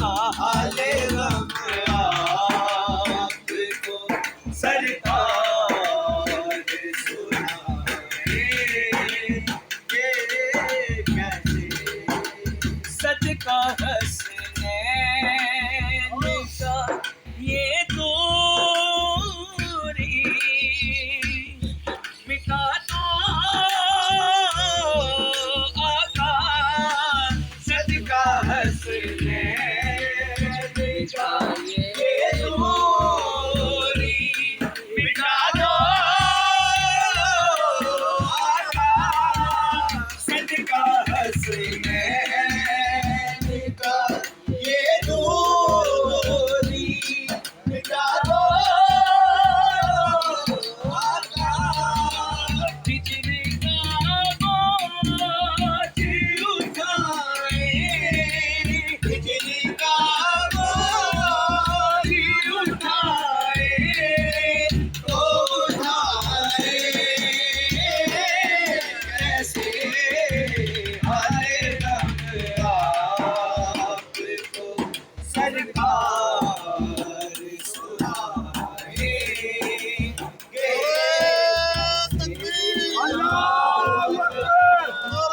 हाले गम आपको सरकार सुनाए ये कैसे सदका हसनैन का ये दूरी मिटा दो आका सदका हसनैन का ये दूरी मिटा दो आका सदका हसनैन का ये दूरी मिटा दो आका बिजली का बोझ उठाए बिजली का बोझ उठाए तो उठाए कैसे हाय रब आपको सरकार सुनाए अल्लाह